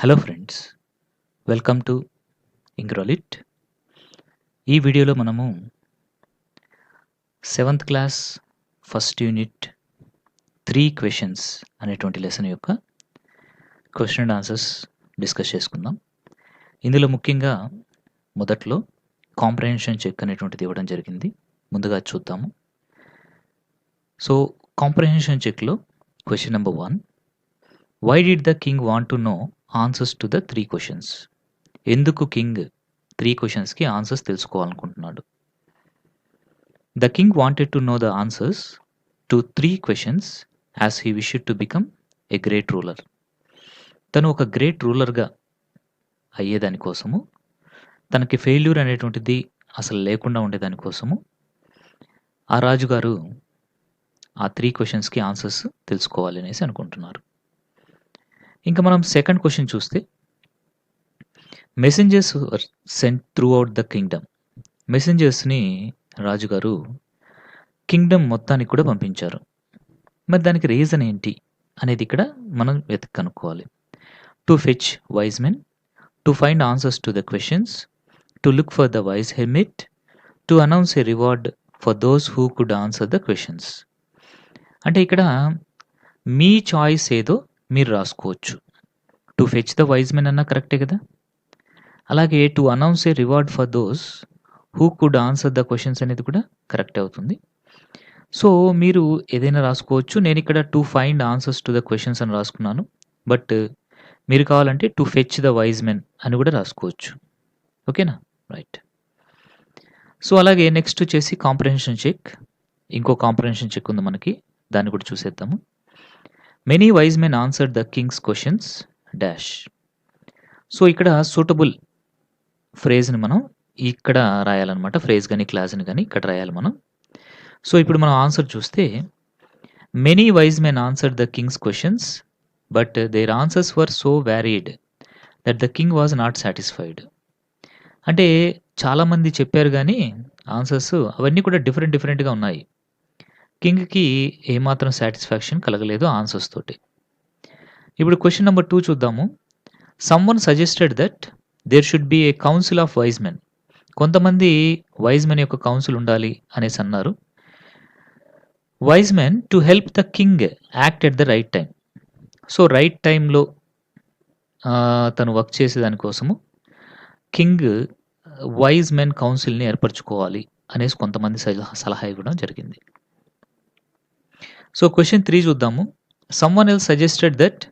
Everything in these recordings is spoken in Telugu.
హలో ఫ్రెండ్స్, వెల్కమ్ టు ఇంగ్రోలిట్. ఈ వీడియోలో మనము 7th class first unit 3 questions అనేటువంటి లెసన్ యొక్క క్వశ్చన్ అండ్ ఆన్సర్స్ డిస్కస్ చేసుకుందాం. ఇందులో ముఖ్యంగా మొదట్లో కాంప్రహెన్షన్ చెక్ అనేటువంటిది ఇవ్వడం జరిగింది. ముందుగా చూద్దాము. సో కాంప్రహెన్షన్ చెక్లో question number 1, why did the king want to know answers to the 3 questions? ఎందుకు కింగ్ 3 క్వశ్చన్స్కి ఆన్సర్స్ తెలుసుకోవాలనుకుంటున్నాడు? The king wanted to know the answers to 3 questions as he wished to become a great ruler. తను ఒక గ్రేట్ రూలర్గా అయ్యేదానికోసము, తనకి ఫెయిల్యూర్ అనేటువంటిది అసలు లేకుండా ఉండేదానికోసము ఆ రాజుగారు ఆ 3 క్వశ్చన్స్కి ఆన్సర్స్ తెలుసుకోవాలి అనేసి అనుకుంటున్నారు. ఇంకా మనం సెకండ్ క్వశ్చన్ చూస్తే, messengers were sent throughout the kingdom. మెసెంజర్స్ని రాజుగారు కింగ్డమ్ మొత్తానికి కూడా పంపించారు. మరి దానికి రీజన్ ఏంటి అనేది ఇక్కడ మనం కనుక్కోవాలి. To fetch wise men, to find answers to the questions, to look for the wise hermit, to announce A reward for those who could answer the questions. అంటే ఇక్కడ మీ చాయిస్ ఏదో మీరు రాసుకోవచ్చు. To fetch the wise men అన్న కరెక్టే కదా. అలాగే to announce A reward for those who could answer the questions అనేది కూడా కరెక్ట్ అవుతుంది. సో మీరు ఏదైనా రాసుకోవచ్చు. నేను ఇక్కడ to find answers to the questions అని రాసుకున్నాను. బట్ మీరు కావాలంటే to fetch the wise men అని కూడా రాసుకోవచ్చు. ఓకేనా, రైట్. సో అలాగే నెక్స్ట్ వచ్చేసి కాంప్రహెన్షన్ చెక్. ఇంకో కాంప్రహెన్షన్ చెక్ ఉంది మనకి, దాన్ని కూడా చూసేద్దాము. Many wise men answered the king's questions dash. So ఇక్కడ సూటబుల్ ఫ్రేజ్ని మనం ఇక్కడ రాయాలన్నమాట. ఫ్రేజ్ కానీ క్లాస్ని కానీ ఇక్కడ రాయాలి మనం. సో ఇప్పుడు మనం ఆన్సర్ చూస్తే, many wise men answered the king's questions but their answers were so varied that the king was not satisfied. అంటే చాలామంది చెప్పారు కానీ ఆన్సర్స్ అవన్నీ కూడా డిఫరెంట్గా ఉన్నాయి. కింగ్కి ఏమాత్రం సాటిస్ఫాక్షన్ కలగలేదు ఆన్సర్స్ తోటి. ఇప్పుడు క్వశ్చన్ నెంబర్ 2 చూద్దాము. Someone suggested that there should be a council of wise men. కొంతమంది వైజ్ మెన్ యొక్క కౌన్సిల్ ఉండాలి అనేసి అన్నారు. Wise men to help the king act at the right time. So right టైంలో తను వర్క్ చేసేదానికోసము కింగ్ వైజ్ మెన్ కౌన్సిల్ని ఏర్పరచుకోవాలి అనేసి కొంతమంది సలహా ఇవ్వడం జరిగింది. సో క్వశ్చన్ 3 చూద్దాము. Someone else suggested that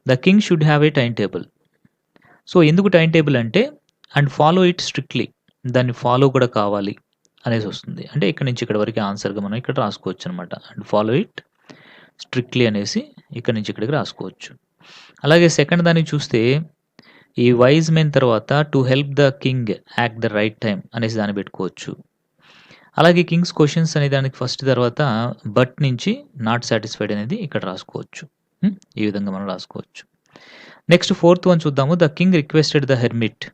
the king should have a time table. So ఎందుకు టైం టేబుల్ అంటే, అండ్ ఫాలో ఇట్ స్ట్రిక్ట్లీ, దాన్ని ఫాలో కూడా కావాలి అనేసి వస్తుంది. అంటే ఇక్కడ నుంచి ఇక్కడ వరకు ఆన్సర్గా మనం ఇక్కడ రాసుకోవచ్చు అనమాట. అండ్ ఫాలో ఇట్ స్ట్రిక్ట్లీ అనేసి ఇక్కడ నుంచి ఇక్కడికి రాసుకోవచ్చు. అలాగే సెకండ్ దాన్ని చూస్తే, ఈ వైజ్ మెన్ తర్వాత to help the king act the right time అనేసి దాన్ని పెట్టుకోవచ్చు. అలాగే కింగ్స్ క్వశ్చన్స్ అనే దానికి ఫస్ట్ తర్వాత బట్ నుంచి నాట్ సాటిస్ఫైడ్ అనేది ఇక్కడ రాసుకోవచ్చు. ఈ విధంగా మనం రాసుకోవచ్చు. నెక్స్ట్ ఫోర్త్ వన్ చూద్దాము. The king requested the hermit.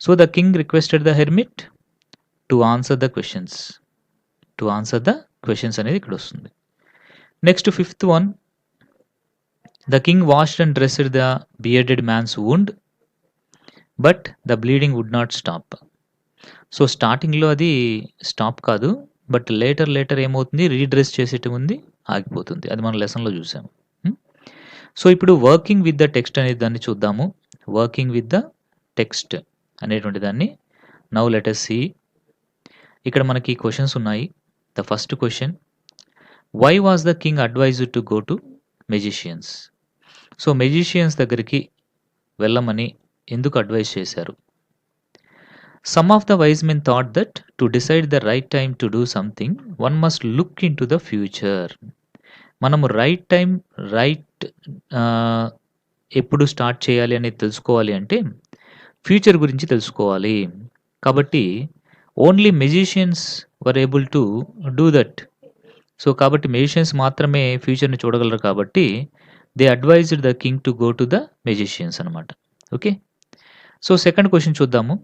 So the king requested the hermit to answer the questions. To answer the questions అనేది ఇక్కడ వస్తుంది. Next fifth one, the king washed and dressed the bearded man's wound but the bleeding would not stop. So స్టార్టింగ్లో అది స్టాప్ కాదు, బట్ లేటర్ ఏమవుతుంది, రీడ్రెస్ చేసేటి ఉంది, ఆగిపోతుంది. అది మన లెసన్లో చూసాము. సో ఇప్పుడు వర్కింగ్ విత్ ద టెక్స్ట్ అనే దాన్ని చూద్దాము. వర్కింగ్ విత్ ద టెక్స్ట్ అనేటువంటి దాన్ని నౌ లెట్ us see. ఇక్కడ మనకి క్వశ్చన్స్ ఉన్నాయి. The first question, why was the king advised to go to magicians. So magicians దగ్గరికి వెళ్ళమని ఎందుకు అడ్వైజ్ చేశారు? Some of the wise men thought that to decide the right time to do something, one must look into the future. మనము రైట్ టైం ఎప్పుడు స్టార్ట్ చేయాలి అనేది తెలుసుకోవాలి అంటే ఫ్యూచర్ గురించి తెలుసుకోవాలి. కాబట్టి only magicians were able to do that. So కాబట్టి మెజిషియన్స్ మాత్రమే ఫ్యూచర్ని చూడగలరు. కాబట్టి they advised the king to go to the magicians అనమాట. ఓకే. సో సెకండ్ క్వశ్చన్ చూద్దాము.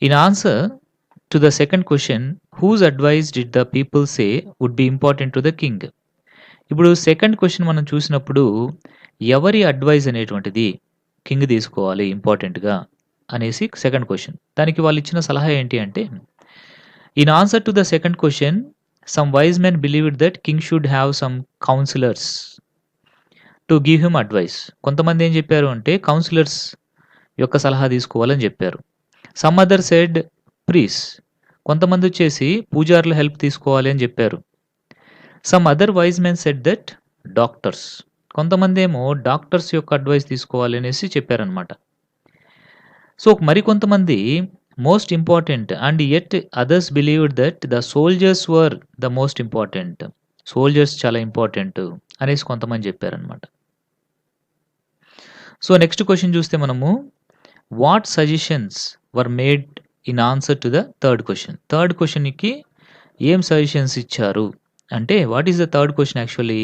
In answer to the second question, whose advice did the people say would be important to the king? ఇప్పుడు సెకండ్ క్వశ్చన్ మనం చూసినప్పుడు ఎవరి అడ్వైజ్ అనేటువంటిది కింగ్ తీసుకోవాలి ఇంపార్టెంట్‌గా అనేసి సెకండ్ క్వెషన్. దానికి వాళ్ళిచ్చిన సలహా ఏంటి అంటే, in answer to the second question some wise men believed that king should have some counsellors to give him advice. కొంతమంది ఏం చెప్పారు అంటే కౌన్సిలర్స్ యొక్క సలహా తీసుకోవాలని చెప్పారు. Some other said priests. కొంతమంది వచ్చేసి పూజారుల హెల్ప్ తీసుకోవాలి అని చెప్పారు. Some other wise men said that doctors. కొంతమంది ఏమో డాక్టర్స్ యొక్క అడ్వైస్ తీసుకోవాలి అనేసి చెప్పారనమాట. సో మరికొంతమంది most important and yet others believed that the soldiers were the most important. Soldiers చాలా ఇంపార్టెంట్ అనేసి కొంతమంది చెప్పారనమాట. సో నెక్స్ట్ క్వెషన్ చూస్తే మనము what suggestions were made in answer to the third question. Third క్వెషన్‌కి ఏం సజెషన్స్ ఇచ్చారు అంటే what is the third question actually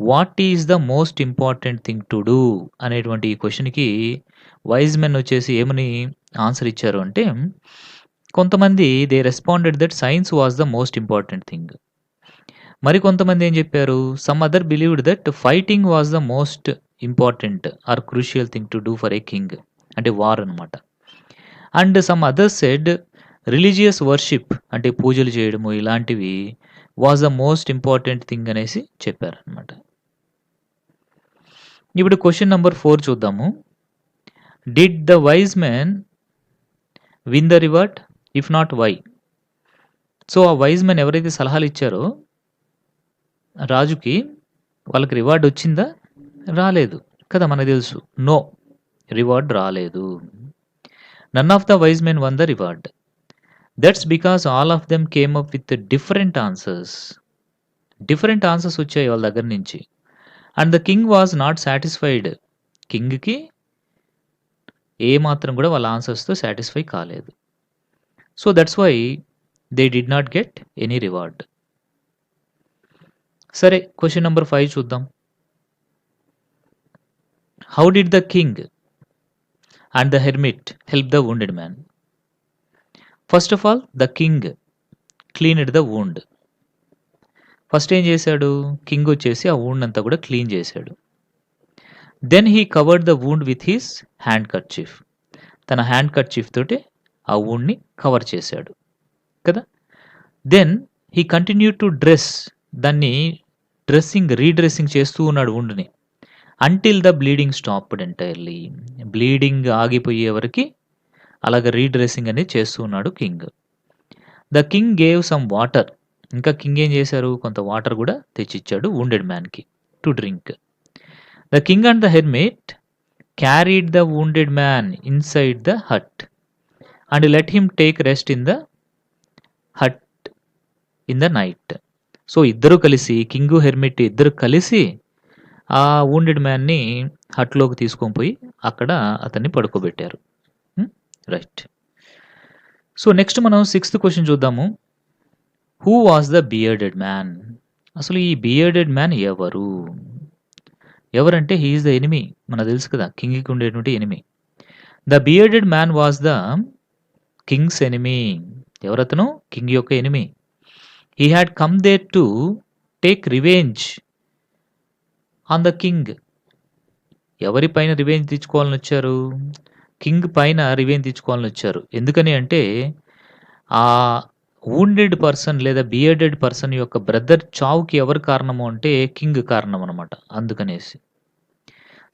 what is the most important thing to do అనేటువంటి ఈ క్వెషన్‌కి వైజ్ మెన్ వచ్చేసి ఏమని ఆన్సర్ ఇచ్చారు అంటే కొంతమంది they responded that science was the most important thing. మరికొంతమంది ఏం చెప్పారు some other believed that fighting was the most important or crucial thing to do for a king అంటే వార్ అనమాట. And some others said religious worship అంటే పూజలు చేయడము ఇలాంటివి was the most important thing అనేసి చెప్పారనమాట. ఇప్పుడు క్వెషన్ నెంబర్ 4 చూద్దాము. Did the wise man win the reward? If not why? So ఆ వైజ్ మ్యాన్ ఎవరైతే సలహాలు ఇచ్చారో రాజుకి వాళ్ళకి రివార్డ్ వచ్చిందా? రాలేదు కదా, మనకు తెలుసు. నో, రివార్డ్ రాలేదు. None of the wise men won the reward. That's because all of them came up with different answers. Different answers వచ్చాయి వాళ్ళ దగ్గర నుంచి. And the king was not satisfied. కింగ్‌కి ఏ మాత్రం కూడా వాళ్ళ ఆన్సర్స్‌తో సాటిస్ఫై కాలేదు. So that's why they did not get any reward. సరే క్వెషన్ నెంబర్ 5 చూద్దాం. How did the king and the hermit help the wounded man? First of all the king cleaned the wound. First ఏం చేశాడు కింగ్ వచ్చేసి ఆ వూండ్ అంతా కూడా క్లీన్ చేశాడు. Then he covered the wound with his handkerchief. తన హ్యాండ్ కర్చీఫ్ తోటి ఆ వూండ్ని కవర్ చేశాడు కదా. Then he continue to dress. దాన్ని రీడ్రెస్సింగ్ చేస్తూ ఉన్నాడు వూండ్ని until the bleeding stopped entirely. Bleeding ఆగిపోయే వరకు అలాగ రీడ్రెస్సింగ్ అనేది చేస్తూ ఉన్నాడు king. The king gave some water. ఇంకా కింగ్ ఏం చేశారు కొంత వాటర్ కూడా తెచ్చిచ్చాడు వూండెడ్ మ్యాన్కి to drink. The king and the hermit carried the wounded man inside the hut and let him take rest in the hut in the night. So ఇద్దరు కలిసి కింగ్ హెర్మిట్ ఇద్దరు కలిసి ఆ వూండెడ్ మ్యాన్ని హట్లోకి తీసుకొని పోయి అక్కడ అతన్ని పడుకోబెట్టారు. రైట్. సో నెక్స్ట్ మనం 6th క్వెషన్ చూద్దాము. Who was the bearded man? అసలు ఈ బియర్డెడ్ మ్యాన్ ఎవరు? ఎవరంటే హీ ఈజ్ ద ఎనిమీ. మనకు తెలుసు కదా కింగ్కి ఉండేటువంటి enemy. The bearded man was the king's enemy. ఎవరతను? కింగ్ యొక్క enemy. He had come there to take revenge on the king. ఎవరిపైన రివెంజ్ తీసుకోవాలని వచ్చారు? కింగ్ పైన రివెంజ్ తీసుకోవాలని వచ్చారు. ఎందుకని అంటే ఆ వూండెడ్ పర్సన్ లేదా బియర్డెడ్ పర్సన్ యొక్క బ్రదర్ చావుకి ఎవరు కారణము అంటే కింగ్ కారణం అనమాట. అందుకనేసి.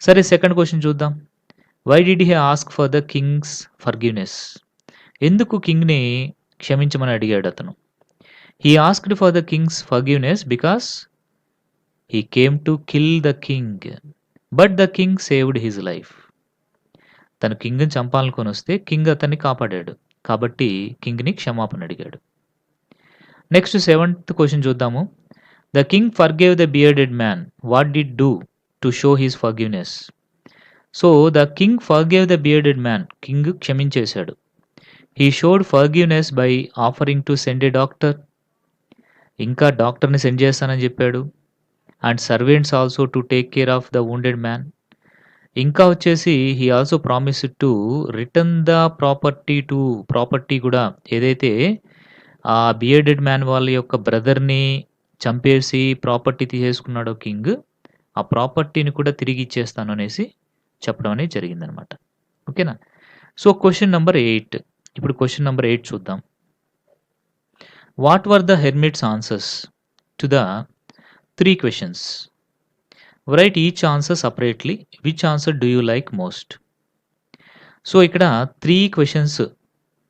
సరే సెకండ్ క్వెషన్ చూద్దాం. Why did he ask for the king's forgiveness? ఎందుకు కింగ్ని క్షమించమని అడిగాడు అతను? He asked for the king's forgiveness because he came to kill the king but the king saved his life. తను కింగ్ని చంపాలనుకొని వస్తే కింగ్ అతన్ని కాపాడాడు కాబట్టి కింగ్ని క్షమాపణ అడిగాడు. నెక్స్ట్ 7th క్వెషన్ చూద్దాము. The king forgave the bearded man. What did do to show his forgiveness? So the king forgave the bearded man. King క్షమించేశాడు. He showed forgiveness by offering to send a doctor. ఇంకా డాక్టర్ని సెండ్ చేస్తానని చెప్పాడు. And servants also to take care of the wounded man. ఇంకా వచ్చేసి he also promised to return the property కూడా ఏదైతే ఆ బియర్డెడ్ మ్యాన్ వాళ్ళ యొక్క బ్రదర్ని చంపేసి ప్రాపర్టీ తీసేసుకున్నాడో కింగ్, ఆ ప్రాపర్టీని కూడా తిరిగి ఇచ్చేస్తాను అనేసి చెప్పడం అనేది జరిగిందనమాట. ఓకేనా? So, question number 8. ఇప్పుడు క్వెషన్ నంబర్ 8 చూద్దాం. What were the hermit's answers to the 3 questions? Right each answer separately. Which answer do you like most? So, ఇక్కడ 3 క్వెషన్స్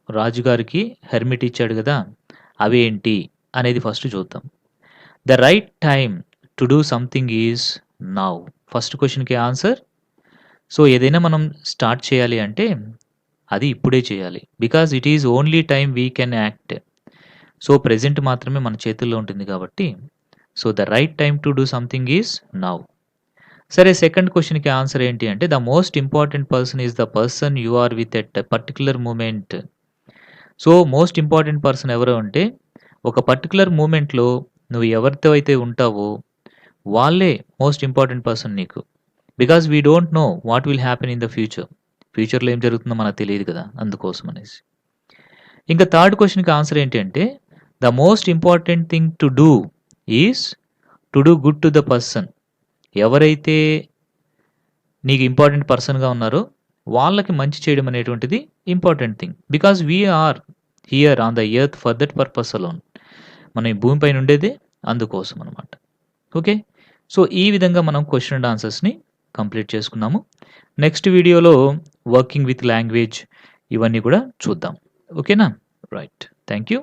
రాజుగారికి హెర్మిట్ ఇచ్చాడు గదా! అవేంటి అనేది ఫస్ట్ చూద్దాం. The right time to do something is now. First క్వెషన్‌కి ఆన్సర్. సో, ఏదైనా మనం స్టార్ట్ చేయాలి అంటే అది ఇప్పుడే చేయాలి. Because it is only time we can act. So, present మాత్రమే మన చేతుల్లో ఉంటుంది కాబట్టి, so, the right time to do something is now. సరే, సెకండ్ క్వెషన్‌కి ఆన్సర్ ఏంటి అంటే the most important person is the person you are with at particular moment. So, most important person ఎవరు అంటే ఒక పర్టిక్యులర్ మూమెంట్‌లో నువ్వు ఎవరితో అయితే ఉంటావో వాళ్ళే మోస్ట్ ఇంపార్టెంట్ పర్సన్ నీకు. Because we don't know what will happen in the future. ఫ్యూచర్‌లో ఏం జరుగుతుందో మనకు తెలీదు కదా! అందుకోసం అనేసి. ఇంకా థర్డ్ క్వెషన్‌కి ఆన్సర్ ఏంటి అంటే the most important thing to do is to do good to the person. ఎవరైతే నీకు ఇంపార్టెంట్ పర్సన్‌గా ఉన్నారో వాళ్ళకి మంచి చేయడం అనేటువంటిది important thing. Because we are here on the earth for that purpose alone. మనం ఈ భూమిపైన ఉండేదే అందుకోసం అనమాట. ఓకే. సో, ఈ విధంగా మనం క్వెషన్ అండ్ ఆన్సర్స్‌ని కంప్లీట్ చేసుకున్నాము. నెక్స్ట్ వీడియోలో వర్కింగ్ విత్ లాంగ్వేజ్ ఇవన్నీ కూడా చూద్దాం. ఓకేనా? రైట్. Thank you.